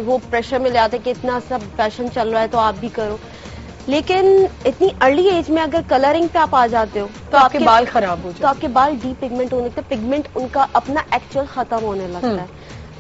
وہ پریشر میں لے آتے کہ اتنا سب فیشن چل رہا ہے تو آپ بھی کرو. لیکن اتنی ارلی ایج میں اگر کلرنگ پہ آپ آ جاتے ہو تو آپ کے بال خراب ہو جاتے تو آپ کے بال ڈی پیگمنٹ ہونے سے پگمنٹ ان کا اپنا ایکچوئل ختم ہونے لگتا ہے.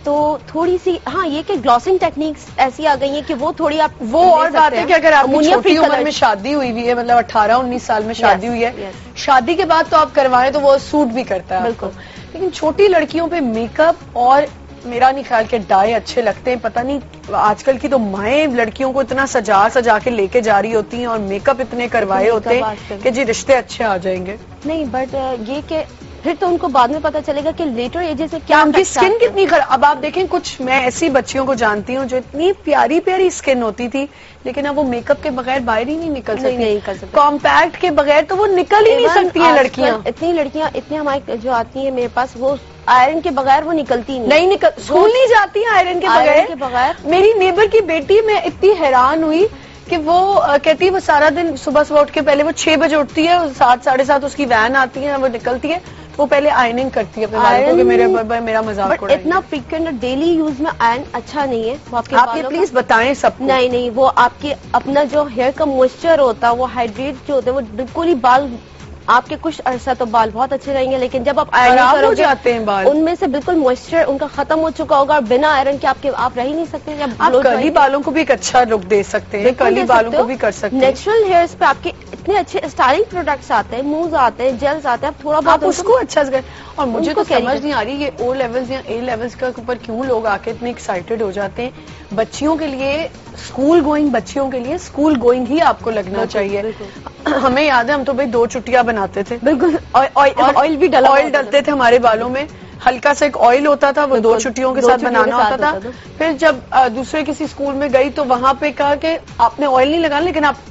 تو تھوڑی سی ہاں یہ کہ گلاسنگ ٹیکنیکس ایسی آ گئی ہیں کہ وہ تھوڑی آپ وہ اور بات ہے کہ اگر آپ کی چھوٹی عمر میں شادی ہوئی ہوئی ہے, مطلب 18-19 سال میں شادی ہوئی ہے, شادی کے بعد تو آپ کروائیں تو وہ سوٹ بھی کرتا ہے بالکل. لیکن چھوٹی لڑکیوں پہ میک اپ اور میرا نہیں خیال کہ ڈائی اچھے لگتے ہیں. پتہ نہیں آج کل کی تو مائیں لڑکیوں کو اتنا سجا کے لے کے جا رہی ہوتی ہیں اور میک اپ اتنے کروائے ہوتے ہیں کہ جی رشتے اچھے آ جائیں گے. نہیں بٹ یہ کہ پھر تو ان کو بعد میں پتا چلے گا کہ لیٹر ایجز سے کیا ان کی اسکن کتنی خراب. اب آپ دیکھیں کچھ میں ایسی بچیوں کو جانتی ہوں جو اتنی پیاری پیاری اسکن ہوتی تھی لیکن اب وہ میک اپ کے بغیر باہر ہی نہیں نکل سکتی. کمپیکٹ کے بغیر تو وہ نکل ہی نہیں سکتی ہیں لڑکیاں. اتنی لڑکیاں اتنی ہماری جو آتی ہیں میرے پاس وہ آئرن کے بغیر وہ نکلتی نہیں اسکول نہیں جاتی ہیں آئرن کے بغیر. میری نیبر کی بیٹی میں اتنی حیران ہوئی کہ وہ کہتی ہے وہ سارا دن صبح اٹھ کے پہلے وہ 6 بجے اٹھتی ہے, 7-7:30 اس کی وین آتی ہے, وہ نکلتی ہے, وہ پہلے آئرننگ کرتی ہے اپنے بالوں کو کہ میرا مذاق اڑائیں. اتنا فریکوینٹ ڈیلی یوز میں آئرن اچھا نہیں ہے. آپ یہ پلیز بتائیں سب کو. نہیں وہ آپ کے اپنا جو ہیئر کا موئسچر ہوتا ہے وہ ہائیڈریٹ جو ہوتا ہے وہ بالکل ہی بال آپ کے کچھ عرصہ تو بال بہت اچھے رہیں گے لیکن جب آپ آئرن کرو جاتے ہیں بال ان میں سے بالکل موئسچر ان کا ختم ہو چکا ہوگا اور بنا آئرن کے آپ رہ ہی نہیں سکتے. آپ کرلی بالوں کو بھی ایک اچھا لک دے سکتے ہیں, کرلی بالوں کو بھی کر سکتے ہیں. نیچرل ہیئرس پہ آپ کے اتنے اچھے اسٹائلنگ پروڈکٹس آتے ہیں, مووز آتے ہیں, جیلز آتے ہیں, آپ تھوڑا بہت اس کو اچھا سے. اور مجھے تو سمجھ نہیں آ رہی یہ او لیولز یا اے لیولز کے اوپر کیوں لوگ آ کے اتنے ایکسائٹیڈ ہو جاتے ہیں. بچیوں کے لیے اسکول گوئنگ بچیوں کے لیے اسکول گوئنگ ہی آپ کو لگنا چاہیے. ہمیں یاد ہے ہم تو بھائی 2 چٹیاں بناتے تھے, بالکل آئل بھی ڈلتے تھے ہمارے بالوں میں, ہلکا سا ایک آئل ہوتا تھا وہ 2 چٹیوں کے ساتھ بنانا ہوتا تھا. پھر جب دوسرے کسی اسکول میں گئی تو وہاں پہ کہا کہ آپ نے آئل نہیں لگانا لیکن آپ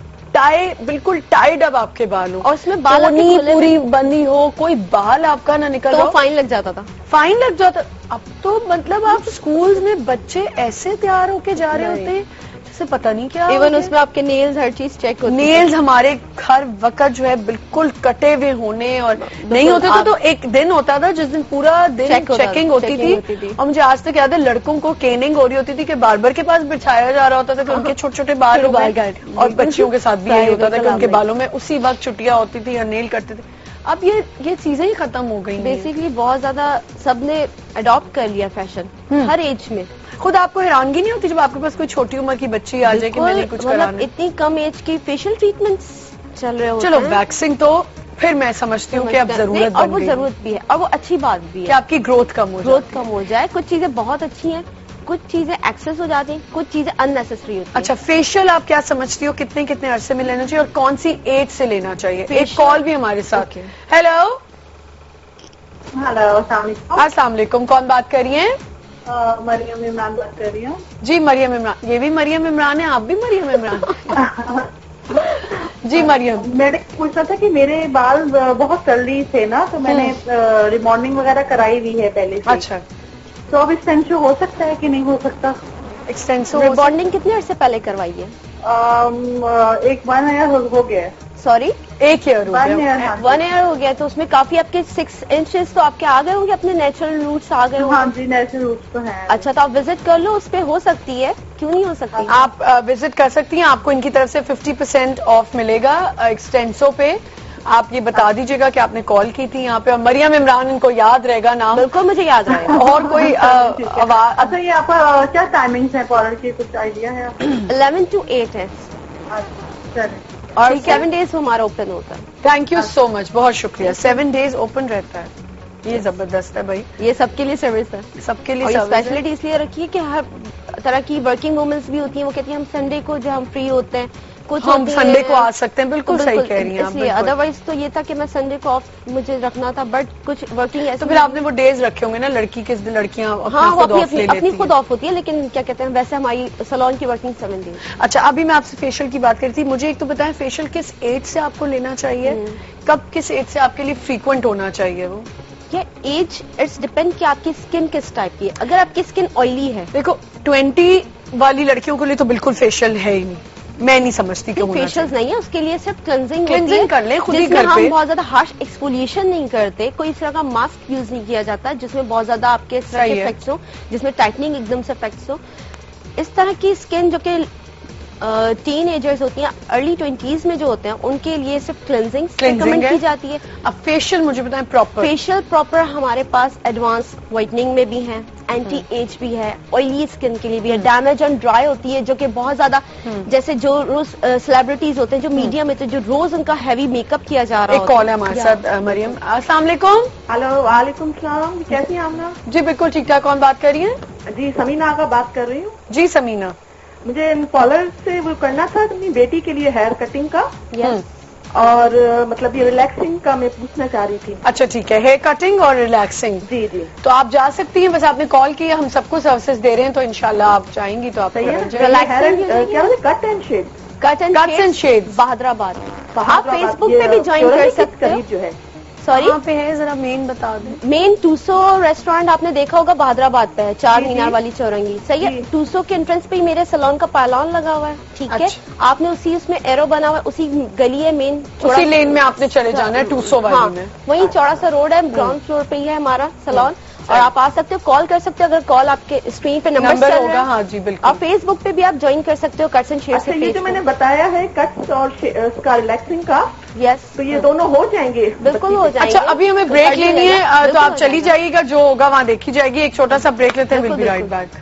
بالکل ٹائڈ اب آپ کے بال ہو اور اس میں بال پوری بندی ہو, کوئی بال آپ کا نہ نکل تو فائن لگ جاتا تھا. فائن لگ جاتا. اب تو مطلب آپ اسکولز میں بچے ایسے تیار ہو کے جا رہے ہوتے ہیں جیسے پتہ نہیں کیا. ایون اس میں آپ کے نیلز ہر چیز چیک ہوتی ہے. نیلز ہمارے ہر وقت جو ہے بالکل کٹے ہوئے ہونے اور نہیں ہوتے تھے. تو ایک دن ہوتا تھا جس دن پورا دن چیکنگ ہوتی تھی اور مجھے آج تک یاد ہے لڑکوں کو کیننگ ہو رہی ہوتی تھی کہ باربر کے پاس بچھایا جا رہا ہوتا تھا کہ ان کے چھوٹے چھوٹے بال ہو گئے. اور بچیوں کے ساتھ بھی یہی ہوتا تھا کہ ان کے بالوں میں اسی وقت چھٹیاں ہوتی تھی یا نیل کرتے تھے. اب یہ چیزیں ہی ختم ہو گئی. بیسکلی بہت زیادہ سب نے اڈاپٹ کر لیا فیشن ہر ایج میں. خود آپ کو حیرانگی نہیں ہوتی جب آپ کے پاس کوئی چھوٹی عمر کی بچی آ جائے کہ میں نے کچھ کرانا ہے؟ اتنی کم ایج کی فیشل ٹریٹمنٹس چل رہے ہوتے ہیں. چلو ویکسنگ تو پھر میں سمجھتی ہوں کہ اب ضرورت اور وہ ضرورت بھی ہے اور وہ اچھی بات بھی ہے کہ آپ کی گروتھ کم ہو جائے. کچھ چیزیں بہت اچھی ہیں, کچھ چیزیں ایکسس ہو جاتی ہیں, کچھ چیزیں ان نیسیسری ہوتی ہیں. اچھا فیشیل آپ کیا سمجھتی ہو کتنے عرصے میں لینا چاہیے اور کون سی ایج سے لینا چاہیے؟ ایک کال بھی ہمارے ساتھ. ہیلو السلام علیکم, کون بات کر رہی ہیں؟ مریم عمران بات کر رہی ہوں. جی مریم عمران, یہ بھی مریم عمران ہے, آپ بھی مریم عمران. جی مریم, میں نے پوچھا تھا کہ میرے بال بہت جلدی تھے نا تو میں نے ریبانڈنگ وغیرہ کرائی ہوئی ہے پہلے سے. اچھا تو اب ایکسٹینشن ہو سکتا ہے کہ نہیں ہو سکتا؟ ریبانڈنگ کتنے عرصے پہلے کروائی ہے؟ 1 ایئر ہو گیا ہے. سوری 1 ایئر 1 ایئر ہو گیا. تو اس میں کافی آپ کے 6 انچز تو آپ کے آ گئے ہوں گے, اپنے نیچرل روٹس آ گئے ہوں. ہاں جی نیچرل روٹس تو ہیں. اچھا تو آپ وزٹ کر لو, اس پہ ہو سکتی ہے, کیوں نہیں ہو سکتی. آپ وزٹ کر سکتی ہیں, آپ کو ان کی طرف سے 50% آف ملے گا ایکسٹینسو پہ. آپ یہ بتا دیجیے گا کہ آپ نے کال کی تھی یہاں پہ. اور مریم عمران ان کو یاد رہے گا نام. بالکل مجھے یاد رہے گا. اور کوئی اچھا یہ آپ کا کیا ٹائمنگس ہے پارلر کی, کچھ آئیڈیا ہے؟ 11 to 8 ہے. اور 7 days ہمارا اوپن ہوتا ہے. تھینک یو سو مچ, بہت شکریہ. 7 days اوپن رہتا ہے, یہ زبردست ہے بھائی. یہ سب کے لیے سروس ہے, سب کے لیے اسپیشلٹی اس لیے رکھی ہے کہ ہر طرح کی ورکنگ وومنس بھی ہوتی ہیں. وہ کہتی ہیں ہم سنڈے کو جو ہم فری ہوتے ہیں, کچھ ہم سنڈے کو آ سکتے ہیں. بالکل صحیح کہہ رہی ہیں آپ. ادروائز تو یہ تھا کہ میں سنڈے کو آف مجھے رکھنا تھا, بٹ کچھ ورکنگ ایسے. تو پھر آپ نے وہ ڈیز رکھے ہوں گے نا, لڑکیاں ہاں اپنی خود آف ہوتی ہے, لیکن کیا کہتے ہیں ویسے ہماری سیلون کی ورکنگ 7 days. اچھا ابھی میں آپ سے فیشیل کی بات کری تھی, مجھے ایک تو بتائیں فیشیل کس ایج سے آپ کو لینا چاہیے, کب کس ایج سے آپ کے لیے فریکوینٹ ہونا چاہیے؟ وہ ایج اٹس ڈپینڈ کہ آپ کی اسکن کس ٹائپ کی ہے. اگر آپ کی اسکن آئلی ہے, دیکھو 20 والی لڑکیوں کے لیے تو بالکل فیشیل ہے ہی نہیں, میں نہیں سمجھتی کہ فیشیلز نہیں ہے, اس کے لیے صرف کلینزنگ کر لیں خود ہی گھر پہ. ہم بہت زیادہ ہارش ایکسفولیشن نہیں کرتے, کوئی اس طرح کا ماسک یوز نہیں کیا جاتا جس میں بہت زیادہ آپ کے اس طرح کے افیکٹس ہوں, جس میں ٹائٹننگ ایک دم سے افیکٹس ہو. اس طرح کی اسکن جو کہ ٹین ایجرز ہوتی ہیں, ارلی 20s میں جو ہوتے ہیں, ان کے لیے صرف کلینزنگ ریکمینڈ کی جاتی ہے. اب فیشیل مجھے بتائیں پراپر. فیشیل پراپر ہمارے پاس ایڈوانس وائٹننگ میں بھی ہے, اینٹی ایج بھی ہے, آئلی اسکن کے لیے بھی ہے, ڈیمیج اینڈ ڈرائی ہوتی ہے جو کہ بہت زیادہ, جیسے جو روز سیلیبریٹیز ہوتے ہیں جو میڈیا میں, جو روز ان کا ہیوی میک اپ کیا جا رہا ہے. ایک کال ہے ہمارے ساتھ. مریم السلام علیکم. ہلو وعلیکم السلام, کیسی ہیں آمنہ؟ جی بالکل ٹھیک ٹھاک. کون بات کر رہی ہیں؟ جی سمینہ آغا بات کر رہی ہوں. جی سمینہ, مجھے ان کالر سے وہ کرنا تھا اپنی بیٹی کے لیے ہیئر کٹنگ کا, Yes. اور مطلب یہ ریلیکسنگ کا میں پوچھنا چاہ رہی تھی. اچھا ٹھیک ہے, ہیئر کٹنگ اور ریلیکسنگ. جی جی تو آپ جا سکتی ہیں, بس آپ نے کال کی, ہم سب کو سروسز دے رہے ہیں, تو انشاءاللہ آپ چاہیں گی تو آپ صحیح ہے. Relaxing کیا cut and shade, cut and shade Bahadurabad. آپ فیس بک پہ بھی جوائن کر سکتے ہو. جو ہے سوری کہاں پہ ہے, ذرا مین بتا دیں. مین 200 ریسٹورینٹ آپ نے دیکھا ہوگا بہادرآباد پہ ہے, چار مینار والی چورنگی. صحیح ہے. 200 کے انٹرنس پہ ہی میرے سیلون کا پائلون لگا ہوا ہے. ٹھیک ہے, آپ نے اس میں ایرو بنا ہوا ہے, اسی گلی ہے مین, اسی لین میں آپ نے چلے جانا ہے 200 والی میں. وہیں چوڑا سا روڈ ہے, گراؤنڈ فلور پہ ہی ہے ہمارا سیلون, اور آپ آ سکتے ہو, کال کر سکتے ہو. اگر کال آپ کے اسکرین پہ نمبر ہوگا. ہاں جی بالکل. اور فیس بک پہ بھی آپ جوائن کر سکتے ہو کٹس اینڈ شیڈ سے. یہ جو میں نے بتایا ہے کٹس اور اس کا ریلیکسنگ کا, یس, تو یہ دونوں ہو جائیں گے. بالکل ہو جائیں گے. اچھا ابھی ہمیں بریک لینی ہے, تو آپ چلی جائیے گا, جو ہوگا وہاں دیکھی جائے گی. ایک چھوٹا سا بریک لیتے ہیں, will be right back.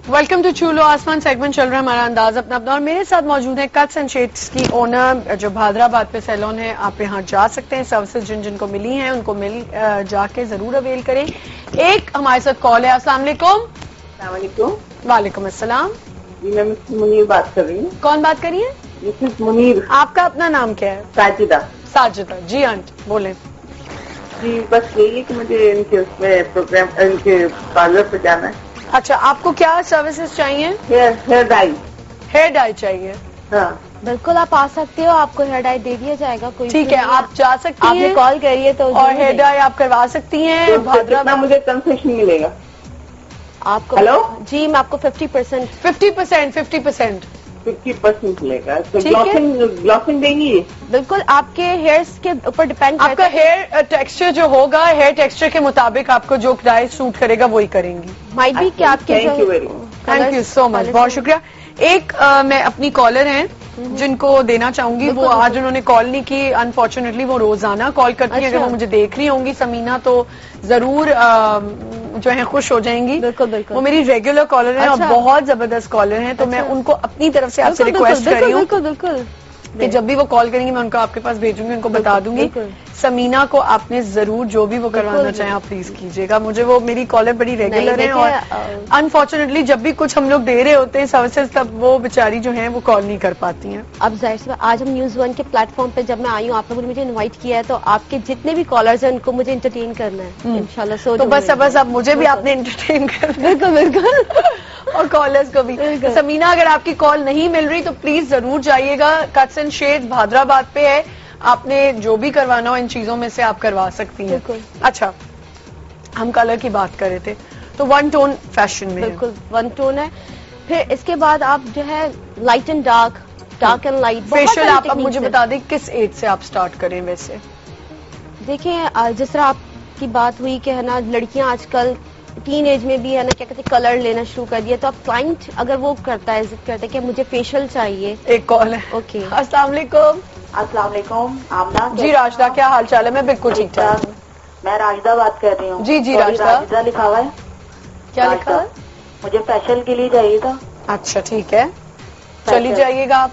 Welcome to Chhoo lo Aasmaan. Segment چل رہا ہے ہمارا انداز اپنا اپنا, اور میرے ساتھ موجود ہے کٹس اینڈ شیڈس کی اونر جو بہادرآباد پہ سیلون ہے. آپ یہاں جا سکتے ہیں, سروسز جن جن کو ملی ہیں ان کو جا کے ضرور اویل کریں. ایک ہمارے ساتھ کال ہے. السلام علیکم. السلام علیکم. وعلیکم السلام. جی میں مسز منیر بات کر رہی ہوں. کون بات کر رہی ہیں؟ مسز منیر. آپ کا اپنا نام کیا ہے؟ ساجدہ. ساجدہ. جی آنٹ بولیں. جی بس یہی کہ مجھے ان کے اس میں پروگرام, ان کے پارلر پہ جانا ہے. اچھا آپ کو کیا سروسز چاہیے؟ ہیئر ڈائی. ہیئر ڈائی چاہیے. ہاں بالکل آپ آ سکتے ہو, آپ کو ہیئر ڈائی دے دیا جائے گا. کوئی ٹھیک ہے, آپ جا سکتی آپ نے ہیں, کال کریے تو, اور ہیئر ڈائی آپ کروا سکتی ہیں. کتنا مجھے کنسیشن ملے گا آپ کو؟ ہلو جی میں آپ کو 50% 50% 50% ملے گا. ٹھیک ہے. گلاسنگ دیں گی؟ بالکل آپ کے ہیئرس کے اوپر ڈپینڈ آپ کا ہیئر ٹیکسچر جو ہوگا, ہیئر ٹیکسچر کے مطابق آپ کو جو ڈائی سوٹ کرے گا وہی کریں گی. مائٹ بھی کہ آپ کے thank you very much. Thank you so much, بہت شکریہ. ایک میں اپنی کالر ہیں جن کو دینا چاہوں گی, وہ آج انہوں نے کال نہیں کی انفارچونیٹلی. وہ روزانہ کال کرتی ہیں, اگر وہ مجھے دیکھ رہی ہوں گی سمینہ تو ضرور جو ہیں خوش ہو جائیں گی. بالکل بالکل. وہ میری ریگولر کالر ہیں اور بہت زبردست کالر ہیں, تو میں ان کو اپنی طرف سے آپ سے ریکویسٹ کر رہی ہوں بالکل بالکل کہ جب بھی وہ کال کریں گی میں ان کو آپ کے پاس بھیجوں گی, ان کو بتا دوں گی. سمینہ کو آپ نے ضرور جو بھی وہ کروانا چاہیں آپ پلیز کیجیے گا. مجھے وہ میری کالر بڑی ریگولر ہیں, اور انفارچونیٹلی جب بھی کچھ ہم لوگ دے رہے ہوتے ہیں سروسز, تب وہ بیچاری جو ہیں وہ کال نہیں کر پاتی ہیں. اب ظاہر سی بات, آج ہم نیوز 1 کے پلیٹ فارم پہ جب میں آئی ہوں, آپ لوگوں نے مجھے انوائٹ کیا ہے, تو آپ کے جتنے بھی کالرز ہیں ان کو مجھے انٹرٹین کرنا ہے انشاءاللہ. تو بس اب مجھے بھی آپ نے انٹرٹین کرنا. بالکل بالکل, اور کالرز کو بھی. سمینہ اگر آپ کی کال نہیں مل رہی تو پلیز ضرور جائیے گا. کٹس اینڈ شیڈ بہادرآباد پہ ہے, آپ نے جو بھی کروانا ہو ان چیزوں میں سے آپ کروا سکتی ہیں. اچھا ہم کلر کی بات کر رہے تھے, تو ون ٹون فیشن میں بالکل ون ٹون ہے. پھر اس کے بعد آپ جو ہے light and dark, dark and light. Facial آپ مجھے بتا دیں کس ایج سے آپ سٹارٹ کریں؟ ویسے دیکھیں جس طرح آپ کی بات ہوئی کہ ہے نا لڑکیاں آج کل ٹین ایج میں بھی ہے نا کیا کہتے ہیں کلر لینا شروع کر دیا, تو اب کلائنٹ اگر وہ کرتا ہے ضد کرتا ہے کہ مجھے فیشیل چاہیے. ایک کال ہے. اوکے السلام علیکم. السلام علیکم. آمنہ. جی راشدہ, کیا حال چال ہے؟ میں بالکل ٹھیک ٹھاک. میں راشدہ بات کر رہی ہوں. جی جی راشدہ لکھا ہوا ہے. کیا لکھا ہے؟ مجھے فیشل کے لیے چاہیے تھا. اچھا ٹھیک ہے, چلی جائیے گا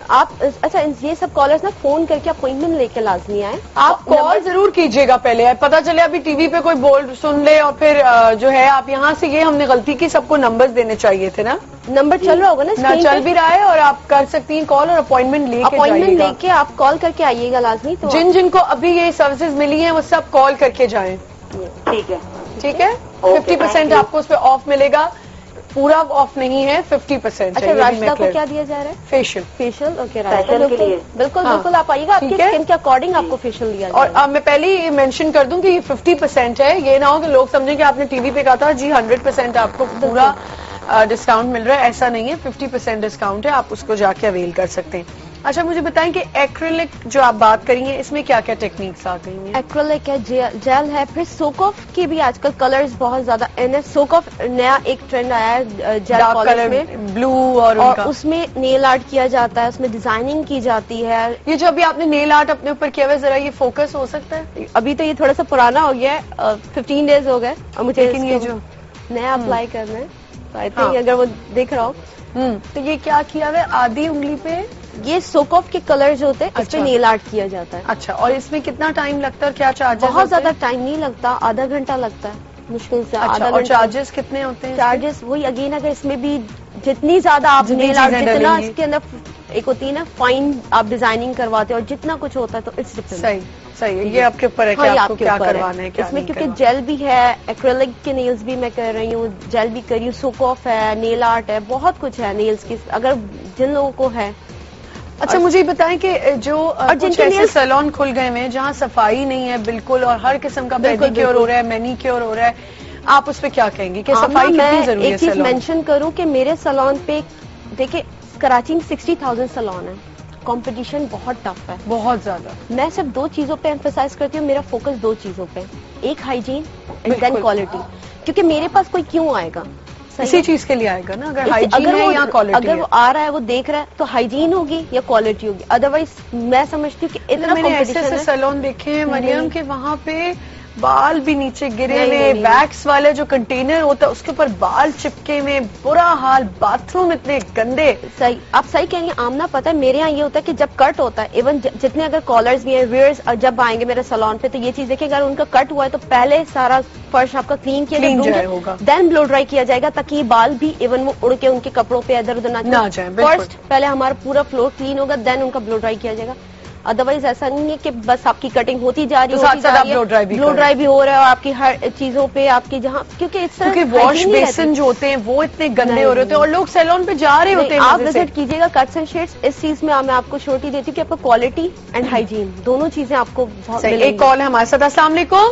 آپ. اچھا یہ سب کالرز نا فون کر کے اپوائنٹمنٹ لے کے لازمی آئے. آپ کال ضرور کیجیے گا پہلے, پتا چلے ابھی ٹی وی پہ کوئی بول سن لے اور پھر جو ہے آپ یہاں سے, یہ ہم نے غلطی کی, سب کو نمبرز دینے چاہیے تھے نا. نمبر چل رہا ہوگا نا, چل بھی رہا ہے, اور آپ کر سکتی ہیں کال, اور اپوائنٹمنٹ لے کے آپ کال کر کے آئیے گا لازمی. تو جن جن کو ابھی یہ سروسز ملی ہیں وہ سب کال کر کے جائیں. ٹھیک ہے ٹھیک ہے. 50% آپ کو اس پہ آف ملے گا, پورا آف نہیں ہے, 50%. اچھا راشدہ کو کیا دیا جا رہا ہے؟ فیشیل. اوکے راشدہ بالکل بالکل آپ آئیے گا, آپ کی اسکن کے اکارڈنگ آپ کو فیشیل دیا جائے گا. اور میں پہلے ہی مینشن کر دوں کہ یہ 50% ہے, یہ نہ ہو کہ لوگ سمجھیں کہ آپ نے ٹی وی پہ کہا تھا جی 100% آپ کو پورا ڈسکاؤنٹ مل رہا ہے. ایسا نہیں ہے, 50% ڈسکاؤنٹ ہے, آپ اس کو جا کے اویل کر سکتے ہیں. اچھا مجھے بتائیں کہ ایکریلک جو آپ بات کریں گے اس میں کیا کیا ٹیکنیکس آ گئی ہیں؟ ایکریلک ہے، جیل ہے، پھر سوک آف کے بھی آج کل کلرز بہت زیادہ ان ہے. سوک آف نیا ایک ٹرینڈ آیا ہے جیل کلر میں، بلو اور اس میں نیل آرٹ کیا جاتا ہے، اس میں ڈیزائننگ کی جاتی ہے. یہ جو ابھی آپ نے نیل آرٹ اپنے اوپر کیا ہوا ہے ذرا یہ فوکس ہو سکتا ہے؟ ابھی تو یہ تھوڑا سا پرانا ہو گیا ہے، 15 ڈیز ہو گئے اور مجھے لیکن یہ جو نیا اپلائی کرنا ہے، تو آئی تھنک اگر وہ دیکھ رہا ہو تو یہ کیا کیا ہوا ہے آدھی انگلی پہ؟ یہ سوک آف کے کلر جو ہوتے ہیں اس پہ نیل آرٹ کیا جاتا ہے. اچھا، اور اس میں کتنا ٹائم لگتا ہے اور کیا چارجز؟ بہت زیادہ ٹائم نہیں لگتا، آدھا گھنٹہ لگتا ہے مشکل سے. اچھا، اور چارجز کتنے ہوتے ہیں؟ چارجز وہی اگین اگر اس میں بھی جتنی زیادہ آپ نیل آرٹ جتنا اس کے اندر ایک ہوتی ہے نا فائن آپ ڈیزائننگ کرواتے ہیں اور جتنا کچھ ہوتا ہے تو اٹس ڈفرنٹ. صحیح، یہ آپ کے اوپر ہے کہ آپ کو کیا کروانا ہے. اس میں کیونکہ جیل بھی ہے، ایکریلک کے نیلز بھی میں کر رہی ہوں، جیل بھی کر رہی ہوں، سوک آف ہے، نیل آرٹ ہے، بہت کچھ ہے نیلز کی اگر جن لوگوں کو ہے. اچھا مجھے بتائیں کہ جو جن کے سیلون کھل گئے ہیں جہاں صفائی نہیں ہے بالکل اور ہر قسم کا پیڈی کیور ہو رہا ہے، مینی کیور ہو رہا ہے، آپ اس پہ کیا کہیں گے کہ صفائی کتنی ضروری ہے؟ ایک چیز مینشن کروں کہ میرے سیلون پہ دیکھیں کراچی میں 60,000 سیلون ہے، کمپٹیشن بہت ٹف ہے، بہت زیادہ. میں صرف 2 چیزوں پہ ایمفسائز کرتی ہوں، میرا فوکس 2 چیزوں پہ، ایک ہائیجین اینڈ دین کوالٹی. کیونکہ میرے پاس کوئی کیوں آئے گا؟ اسی چیز کے لیے آئے گا نا، اگر ہائیجین ہے یا کوالٹی. اگر وہ آ رہا ہے وہ دیکھ رہا ہے تو ہائیجین ہوگی یا کوالٹی ہوگی، ادروائز میں سمجھتی ہوں کہ اتنا میں نے ایسے سیلون دیکھے ہیں مریم کہ وہاں پہ بال بھی نیچے گرے ہوئے، ویکس والے جو کنٹینر ہوتا ہے اس کے اوپر بال چپکے ہوئے، برا حال، باتھ روم اتنے گندے. صحیح، آپ صحیح کہیں گے. آمنا پتہ ہے میرے یہاں یہ ہوتا ہے کہ جب کٹ ہوتا ہے ایون جتنے اگر کالرز بھی ہیں ویئرز جب آئیں گے میرے سیلون پہ تو یہ چیز دیکھیں اگر ان کا کٹ ہوا ہے تو پہلے سارا فرش آپ کا کلین کیا ہوگا، دین بلو ڈرائی کیا جائے گا تاکہ یہ بال بھی ایون وہ اڑ کے ان کے کپڑوں پہ ادھر ادھر نہ جائیں. فرسٹ پہلے ہمارا پورا فلور کلین ہوگا دین ان کا بلو ڈرائی کیا جائے گا. ادروائز ایسا نہیں ہے کہ بس آپ کی کٹنگ ہوتی جا رہی ہے، بلو ڈرائی بھی ہو رہا ہے اور آپ کی ہر چیزوں پہ آپ کی جہاں کیونکہ واش بیسن جو ہوتے ہیں وہ اتنے گندے ہو رہے ہوتے ہیں اور لوگ سیلون پہ جا رہے ہوتے ہیں. آپ وزٹ کیجیے گا کٹس اینڈ شیڈس، اس چیز میں میں آپ کو شورٹی دیتی ہوں کہ آپ کو کوالٹی اینڈ ہائیجین دونوں چیزیں آپ کو بہت. ایک کال ہے ہمارے ساتھ. السلام علیکم.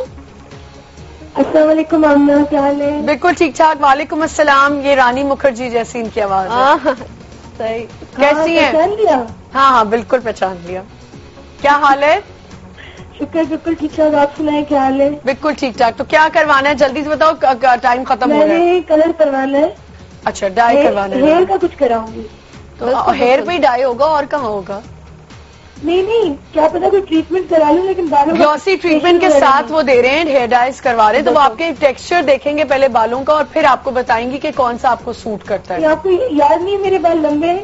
السلام علیکم آمنہ، کیا حال ہے؟ بالکل ٹھیک ٹھاک. وعلیکم السلام. یہ رانی مکھرجی جیسی ان کی آواز ہے. صحیح، کیسی ہیں؟ پہچان لیا؟ ہاں بالکل پہچان لیا. کیا حال ہے؟ شکر بالکل ٹھیک ٹھاک. آپ سنائیں کیا حال ہے؟ بالکل ٹھیک ٹھاک. تو کیا کروانا ہے جلدی سے بتاؤ، ٹائم ختم ہو میں رہا ہے. نے کلر کروانا ہے. اچھا ڈائی کروانا ہے. ہیئر کا کچھ کراؤں گی. تو ہیئر پہ ہی ڈائی ہوگا اور کہاں ہوگا؟ نہیں کیا پتا کوئی ٹریٹمنٹ کرا لوں لیکن بالوں گلوسی ٹریٹمنٹ کے ساتھ وہ دے رہے ہیں، ہیئر ڈائز کروا رہے ہیں. تو وہ آپ کے ٹیکسچر دیکھیں گے پہلے بالوں کا اور پھر آپ کو بتائیں گی کہ کون سا آپ کو سوٹ کرتا ہے. آپ کو یاد نہیں میرے بال لمبے ہیں؟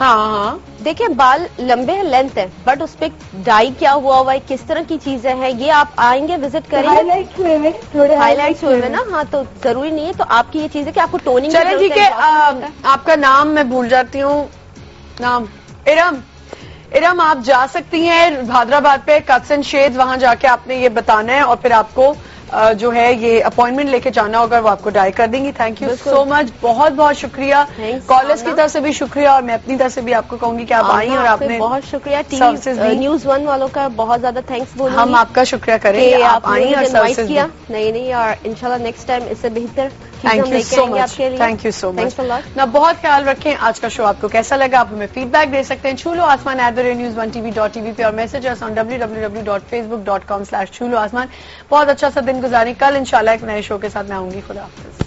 ہاں دیکھیں بال لمبے ہیں، لینتھ ہے، بٹ اس پہ ڈائی کیا ہوا ہے، کس طرح کی چیزیں ہیں یہ آپ آئیں گے وزٹ کریں گے. ہائی لائٹس ہوئے ہوئے تھوڑے ہائی لائٹس ہوئے ہوئے نا. ہاں تو ضروری نہیں ہے. تو آپ کی یہ چیز ہے کہ آپ کو ٹوننگ. چلیں ٹھیک ہے. آپ کا نام میں بھول جاتی ہوں. نام ارم آپ جا سکتی ہیں حیدرآباد پہ کٹس اینڈ شیڈز، وہاں جا کے آپ نے یہ بتانا ہے اور پھر آپ کو جو ہے یہ اپوائنٹمنٹ لے کے جانا ہوگا، وہ آپ کو ڈائی کر دیں گی. تھینک یو سو مچ، بہت بہت شکریہ. کالرز کی طرف سے بھی شکریہ اور میں اپنی طرف سے بھی آپ کو کہوں گی کہ آپ آئیں اور آپ نے بہت شکریہ. نیوز 1 والوں کا بہت زیادہ تھینکس بولوں. ہم آپ کا شکریہ کریں گے آپ آئیں اور سروسز کیا. نہیں اور انشاءاللہ نیکسٹ ٹائم اس سے بہتر. Thank you so much. Thank you so much. نا بہت خیال رکھیں. آج کا شو آپ کو کیسا لگا آپ ہمیں فیڈ بیک دے سکتے ہیں. چھولو آسمان @news1tv.tv پہ اور میسج آن www.facebook.com/چھولو آسمان. بہت اچھا سا دن گزاریں. کل انشاءاللہ ایک نئے شو کے ساتھ میں آؤں گی. خدا حافظ.